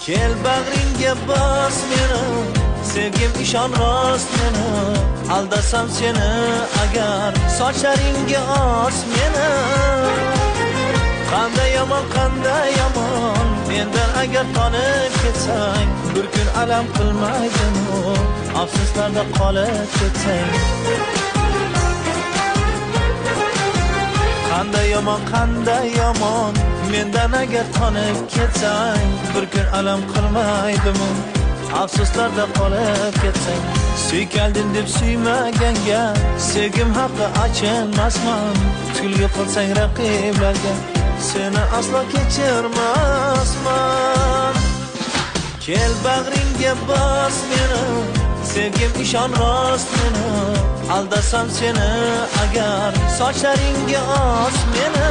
Kel bag'ringga bos meni, sevgim ishon rost meni. Aldasam seni agar sochlaringga os meni. Qanday yomon mendan agar tonib ketsang, bir kun alam qilmaydimi, afsuslarda qolib ketsang. Qanday yomon mendan agar tonib ketsang, bir kun alam qilmaydimi, afsuslarda qolib ketsang. Suykaldim deb suymaganga sevgim haqqi achinmasman. Kulgi qilsang raqiblarga seni aslo kechirmasman. Kel bag'ringga bos meni, sevgim ishon rost meni. Aldasam seni agar sochlaringga os meni.